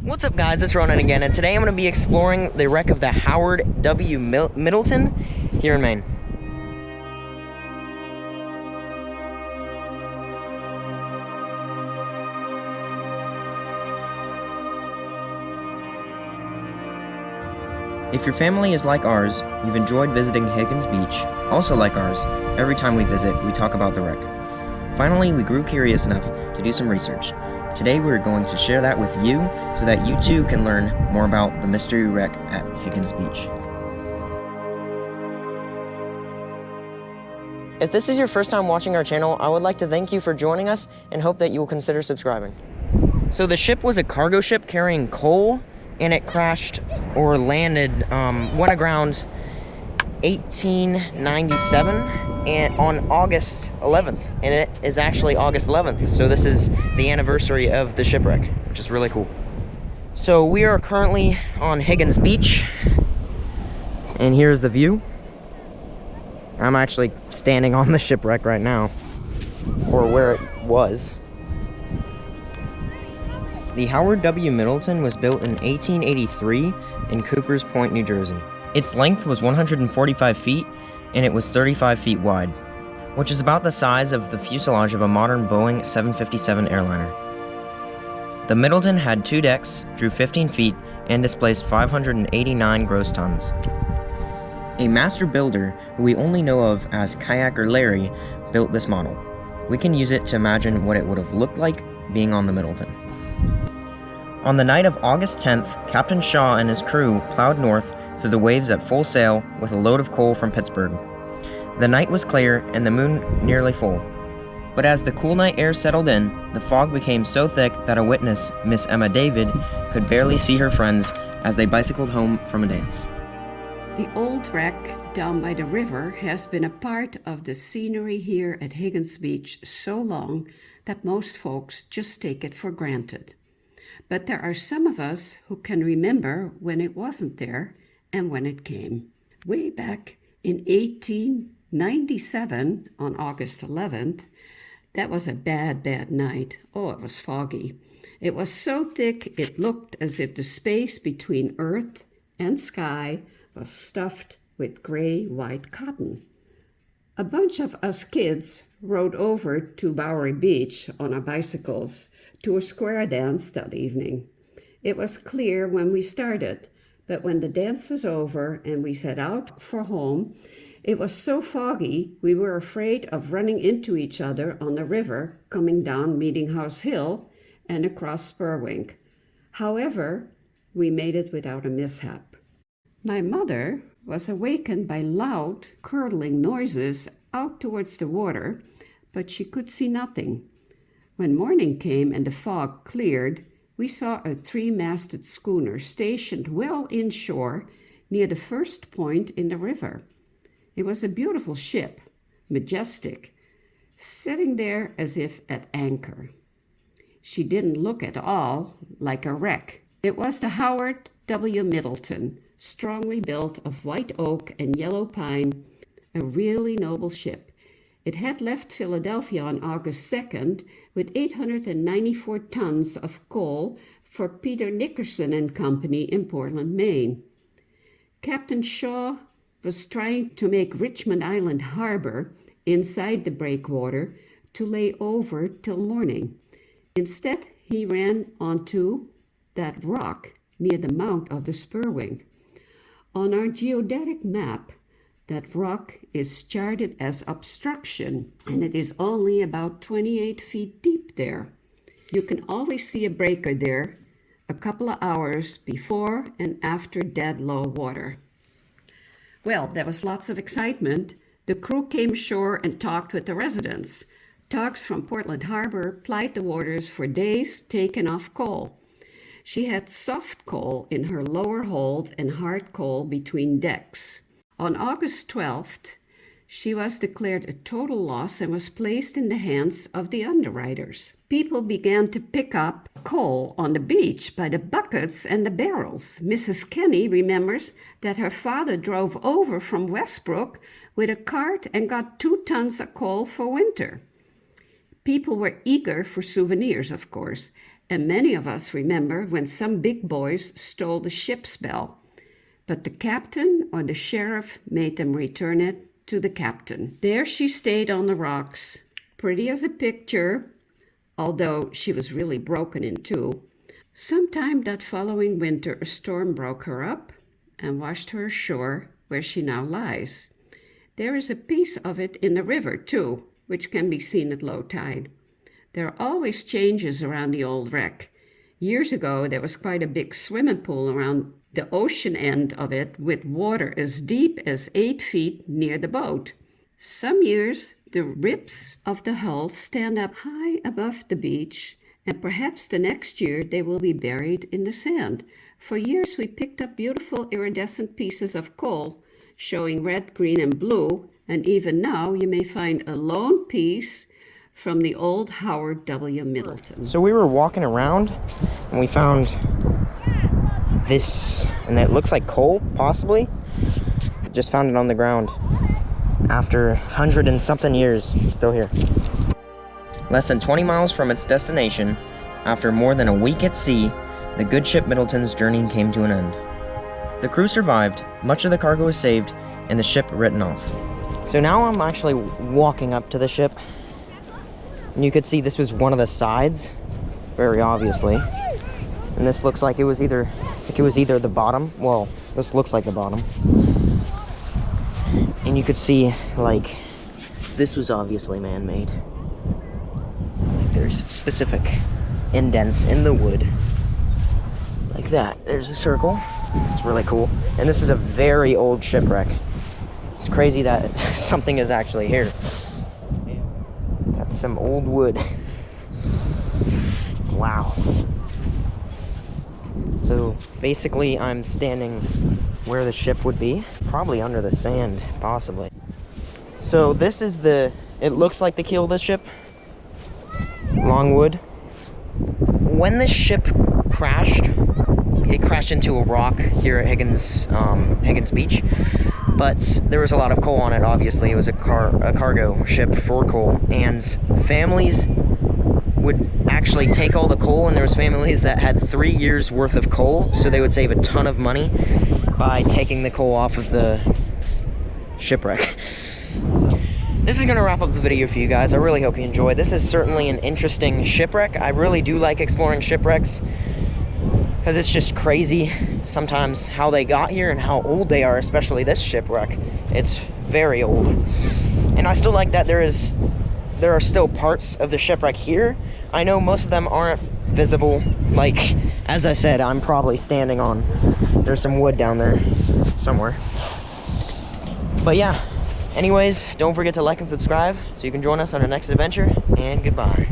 What's up, guys? It's Ronan again, and today I'm going to be exploring the wreck of the Howard W. Middleton here in Maine. If your family is like ours, you've enjoyed visiting Higgins Beach, also like ours, every time we visit, we talk about the wreck. Finally, we grew curious enough to do some research. Today we're going to share that with you so that you too can learn more about the mystery wreck at Higgins Beach. If this is your first time watching our channel, I would like to thank you for joining us and hope that you will consider subscribing. So the ship was a cargo ship carrying coal, and it crashed or landed, went aground 1897 and on August 11th, and it is actually August 11th, so this is the anniversary of the shipwreck, which is really cool. So we are currently on Higgins Beach, and here's the view. I'm actually standing on the shipwreck right now, or where it was. The Howard W. Middleton was built in 1883 in Coopers Point, New Jersey. Its length was 145 feet, and it was 35 feet wide, which is about the size of the fuselage of a modern Boeing 757 airliner. The Middleton had 2 decks, drew 15 feet, and displaced 589 gross tons. A master builder, who we only know of as Kayaker Larry, built this model. We can use it to imagine what it would have looked like being on the Middleton. On the night of August 10th, Captain Shaw and his crew plowed north through the waves at full sail with a load of coal from Pittsburgh. The night was clear and the moon nearly full. But as the cool night air settled in, the fog became so thick that a witness, Miss Emma David, could barely see her friends as they bicycled home from a dance. The old wreck down by the river has been a part of the scenery here at Higgins Beach so long that most folks just take it for granted. But there are some of us who can remember when it wasn't there and when it came. Way back in 1897, on August 11th, that was a bad night. Oh, it was foggy. It was so thick it looked as if the space between earth and sky was stuffed with gray-white cotton. A bunch of us kids rode over to Bowery Beach on our bicycles to a square dance that evening. It was clear when we started, but when the dance was over and we set out for home, it was so foggy we were afraid of running into each other on the river coming down Meeting House Hill and across Spurwink. However, we made it without a mishap. My mother was awakened by loud, curdling noises out towards the water, but she could see nothing. When morning came and the fog cleared, we saw a 3-masted schooner stationed well inshore near the first point in the river. It was a beautiful ship, majestic, sitting there as if at anchor. She didn't look at all like a wreck. It was the Howard W. Middleton, strongly built of white oak and yellow pine, a really noble ship. It had left Philadelphia on August 2nd with 894 tons of coal for Peter Nickerson and Company in Portland, Maine. Captain Shaw was trying to make Richmond Island Harbor inside the breakwater to lay over till morning. Instead, he ran onto that rock near the mouth of the Spurwink. On our geodetic map, that rock is charted as obstruction, and it is only about 28 feet deep there. You can always see a breaker there a couple of hours before and after dead low water. Well, there was lots of excitement. The crew came ashore and talked with the residents. Tugs from Portland Harbor plied the waters for days, taking off coal. She had soft coal in her lower hold and hard coal between decks. On August 12th, she was declared a total loss and was placed in the hands of the underwriters. People began to pick up coal on the beach by the buckets and the barrels. Mrs. Kenny remembers that her father drove over from Westbrook with a cart and got 2 tons of coal for winter. People were eager for souvenirs, of course. And many of us remember when some big boys stole the ship's bell. But the captain or the sheriff made them return it to the captain. There she stayed on the rocks, pretty as a picture, although she was really broken in two. Sometime that following winter, a storm broke her up and washed her ashore, where she now lies. There is a piece of it in the river, too, which can be seen at low tide. There are always changes around the old wreck. Years ago, there was quite a big swimming pool around the ocean end of it, with water as deep as 8 feet near the boat. Some years, the ribs of the hull stand up high above the beach, and perhaps the next year they will be buried in the sand. For years, we picked up beautiful iridescent pieces of coal, showing red, green, and blue, and even now you may find a lone piece from the old Howard W. Middleton. So we were walking around and we found this, and it looks like coal, possibly. Just found it on the ground after 100 and something years. It's still here. Less than 20 miles from its destination, after more than a week at sea, the good ship Middleton's journey came to an end. The crew survived, much of the cargo was saved, and the ship written off. So now I'm actually walking up to the ship, and you could see this was one of the sides, very obviously. And this looks like it was either the bottom. Well, this looks like the bottom. And you could see, like, this was obviously man-made. Like, there's specific indents in the wood. Like that. There's a circle. It's really cool. And this is a very old shipwreck. It's crazy that something is actually here. That's some old wood. Wow. So basically I'm standing where the ship would be, probably under the sand, possibly. So this is it looks like the keel of the ship, long wood. When this ship crashed, it crashed into a rock here at Higgins Beach, but there was a lot of coal on it. Obviously, it was a cargo ship for coal, and families would actually take all the coal, and there was families that had 3 years worth of coal, so they would save a ton of money by taking the coal off of the shipwreck. So this is going to wrap up the video for you guys. I really hope you enjoyed. This is certainly an interesting shipwreck. I really do like exploring shipwrecks because it's just crazy sometimes how they got here and how old they are, especially this shipwreck. It's very old. And I still like that there are still parts of the shipwreck here. I know most of them aren't visible. Like, as I said, I'm probably standing on, there's some wood down there somewhere. But yeah, anyways, don't forget to like and subscribe so you can join us on our next adventure, and goodbye.